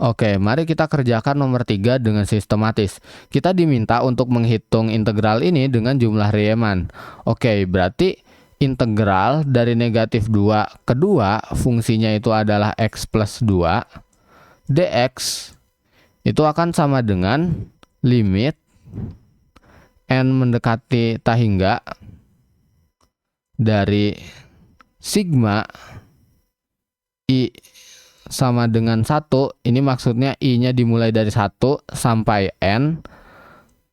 Oke, mari kita kerjakan nomor 3 dengan sistematis. Kita diminta untuk menghitung integral ini dengan jumlah Riemann. Oke, berarti integral dari negatif 2 ke 2, fungsinya itu adalah x plus 2, dx itu akan sama dengan limit n mendekati tak hingga dari sigma i sama dengan 1, ini maksudnya i-nya dimulai dari 1 sampai n.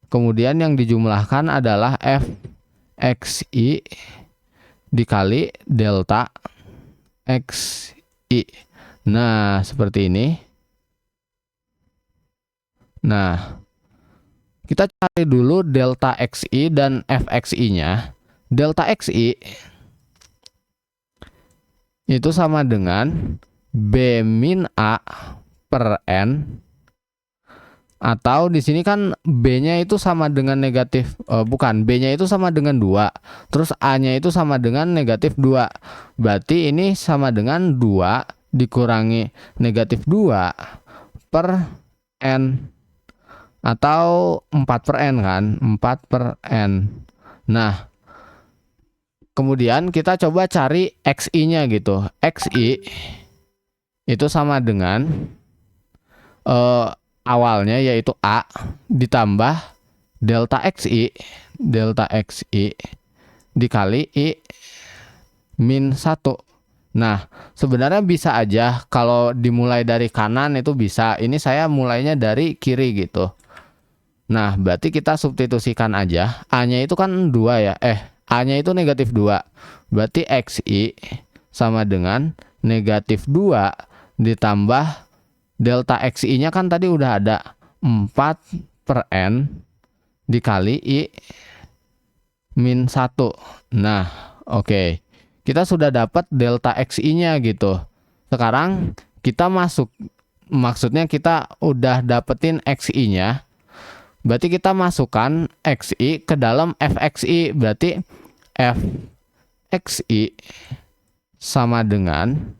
Kemudian yang dijumlahkan adalah fxi dikali delta xi. Nah, seperti ini. Nah, kita cari dulu delta xi dan fxi-nya. Delta xi itu sama dengan B min A per N, atau di sini kan B-nya itu sama dengan negatif, B-nya itu sama dengan 2, terus A-nya itu sama dengan negatif 2. Berarti ini sama dengan 2 dikurangi negatif 2 per N, atau 4 per N kan, 4 per N. Nah, kemudian kita coba cari xi-nya gitu. Xi itu sama dengan awalnya yaitu A ditambah delta xi dikali i min 1. Nah, sebenarnya bisa aja kalau dimulai dari kanan itu bisa. Ini saya mulainya dari kiri gitu. Nah, berarti kita substitusikan aja. A-nya itu kan 2 ya. A-nya itu negatif 2. Berarti xi sama dengan negatif 2 ditambah delta xi-nya kan tadi udah ada 4 per N dikali i min 1. Nah, oke. Kita sudah dapat delta xi-nya gitu. Sekarang kita maksudnya kita udah dapetin xi-nya. Berarti kita masukkan xi ke dalam fxi. Berarti fxi sama dengan,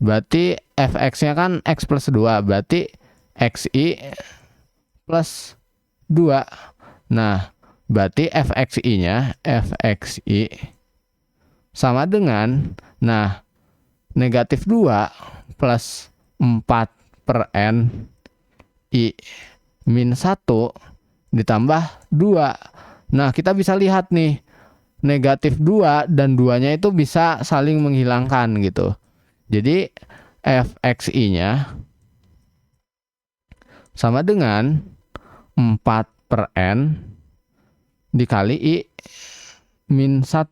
berarti fx-nya kan x plus 2, berarti xi plus 2. Nah, berarti fxi-nya sama dengan, nah, negatif 2 plus 4 per N i min 1 ditambah 2. Nah, kita bisa lihat nih, negatif 2 dan 2-nya itu bisa saling menghilangkan gitu. Jadi fxi-nya sama dengan 4 per N dikali i min 1.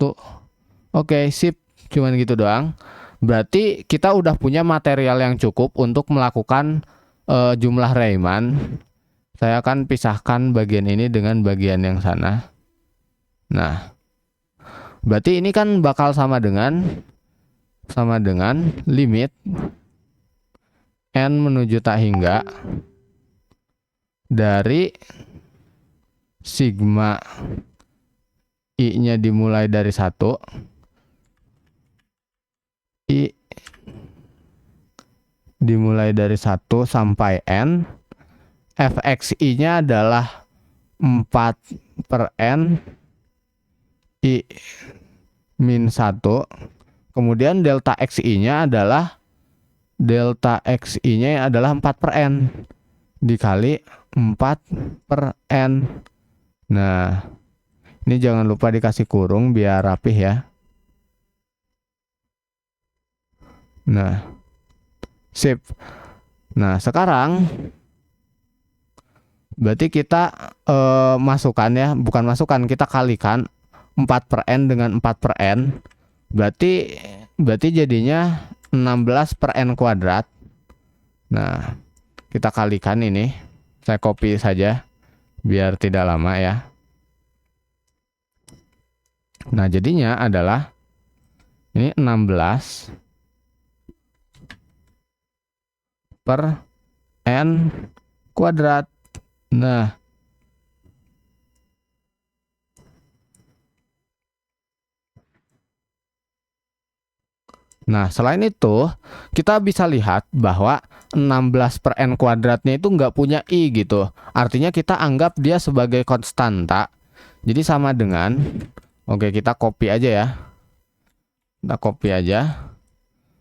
Oke, sip. Cuman gitu doang. Berarti kita udah punya material yang cukup untuk melakukan jumlah Riemann. Saya akan pisahkan bagian ini dengan bagian yang sana. Nah, berarti ini kan bakal sama dengan limit n menuju tak hingga dari sigma i-nya dimulai dari 1, i dimulai dari 1 sampai n, fxi-nya adalah 4 per N i min 1. Kemudian delta xi-nya adalah 4 per N dikali 4 per N. Nah, ini jangan lupa dikasih kurung biar rapih ya. Nah, sip. Nah, sekarang berarti kita masukkan ya, bukan masukkan, kita kalikan 4 per N dengan 4 per N. Berarti jadinya 16 per N kuadrat. Nah, kita kalikan ini. Saya copy saja biar tidak lama ya. Nah, jadinya adalah ini 16 per N kuadrat. Nah, Nah, selain itu, kita bisa lihat bahwa 16 per n kuadratnya itu nggak punya i gitu. Artinya kita anggap dia sebagai konstanta. Jadi sama dengan, oke kita copy aja ya. Kita copy aja.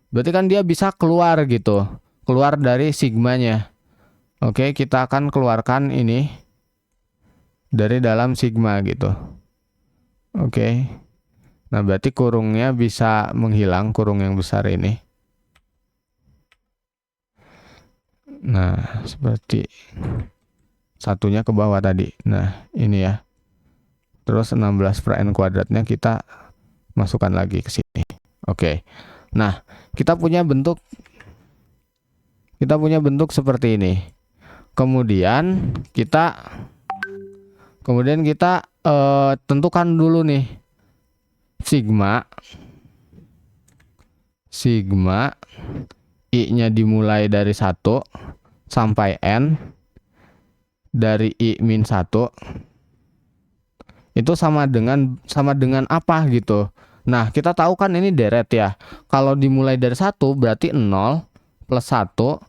Berarti kan dia bisa keluar gitu. Keluar dari sigmanya. Oke, kita akan keluarkan ini dari dalam sigma gitu. Oke. Nah, berarti kurungnya bisa menghilang, kurung yang besar ini. Nah, seperti satunya ke bawah tadi. Nah, ini ya. Terus 16 per n kuadratnya kita masukkan lagi ke sini. Oke. Nah, kita punya bentuk seperti ini. Kemudian kita tentukan dulu nih sigma i-nya dimulai dari 1 sampai n dari i min 1 itu sama dengan apa gitu. Nah, kita tahu kan ini deret ya. Kalau dimulai dari 1 berarti 0 plus 1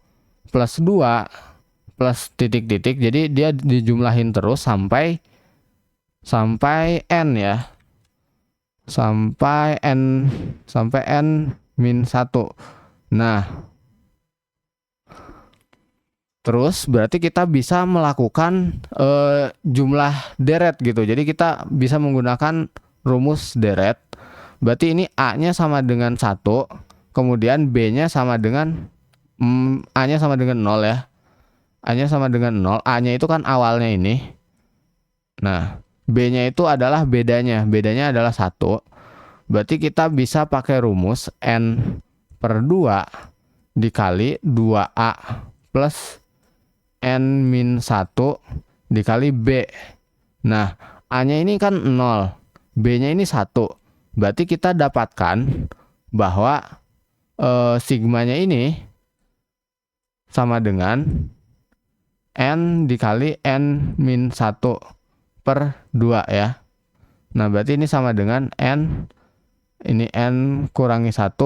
plus 2 plus titik-titik. Jadi dia dijumlahin terus sampai n ya. Sampai n min 1. Nah, terus berarti kita bisa melakukan jumlah deret gitu. Jadi kita bisa menggunakan rumus deret. Berarti ini A-nya sama dengan 1, kemudian B-nya sama dengan A-nya sama dengan 0 ya. A-nya sama dengan 0, A-nya itu kan awalnya ini. Nah, B-nya itu adalah bedanya adalah 1. Berarti kita bisa pakai rumus N per 2 dikali 2A plus N min 1 dikali B. Nah, A-nya ini kan 0, B-nya ini 1. Berarti kita dapatkan bahwa sigmanya ini sama dengan N dikali N min 1 per 2 ya. Nah, berarti ini sama dengan N kurangi 1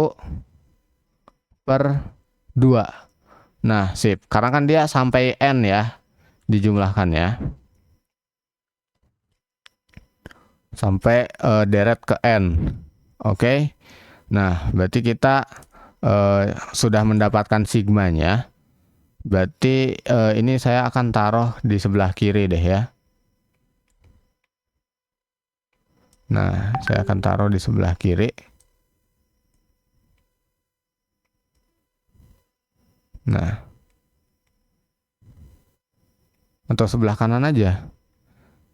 per 2. Nah, sip. Karena kan dia sampai N ya, dijumlahkan ya. Sampai deret ke N. Oke. Nah, berarti kita sudah mendapatkan sigmanya. Berarti ini saya akan taruh di sebelah kiri deh ya. Nah, saya akan taruh di sebelah kiri. Nah, atau sebelah kanan aja.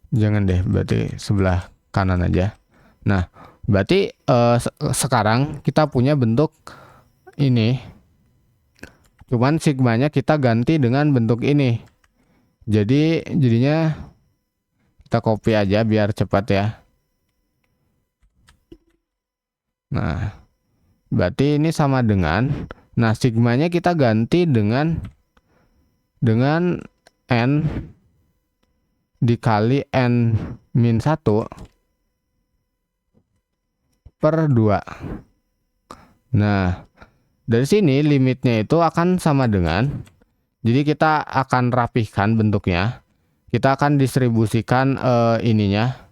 Jangan deh, berarti sebelah kanan aja. Nah, berarti sekarang kita punya bentuk ini. Cuman sigmanya kita ganti dengan bentuk ini. Jadinya kita copy aja biar cepat ya. Nah, berarti ini sama dengan, nah sigmanya kita ganti dengan N dikali N min 1 per 2. Nah, dari sini limitnya itu akan sama dengan, jadi kita akan rapihkan bentuknya. Kita akan distribusikan ininya.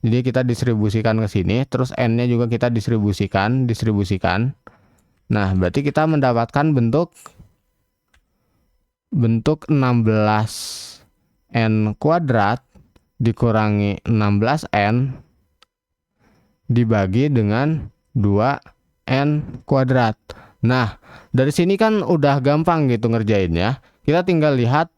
Jadi kita distribusikan ke sini, terus N-nya juga kita distribusikan. Nah, berarti kita mendapatkan bentuk 16N kuadrat dikurangi 16N dibagi dengan 2N kuadrat. Nah, dari sini kan udah gampang gitu ngerjainnya. Kita tinggal lihat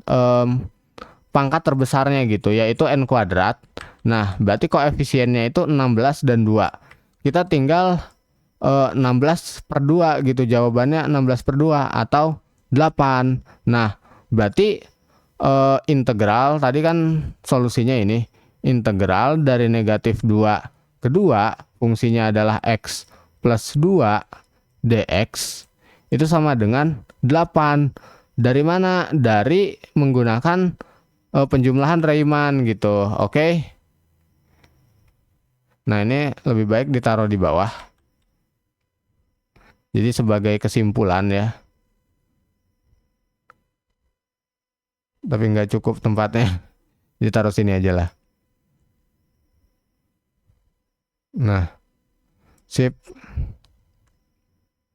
pangkat terbesarnya gitu, yaitu N kuadrat. Nah, berarti koefisiennya itu 16 dan 2. Kita tinggal 16 per 2 gitu, jawabannya 16 per 2 atau 8. Nah, berarti integral, tadi kan solusinya ini, integral dari negatif 2 ke 2, fungsinya adalah X plus 2 dx, itu sama dengan 8. Dari mana? Dari menggunakan penjumlahan Riemann gitu, oke? Nah, ini lebih baik ditaruh di bawah. Jadi sebagai kesimpulan ya, tapi nggak cukup tempatnya, jadi taruh sini aja lah. Nah, sip.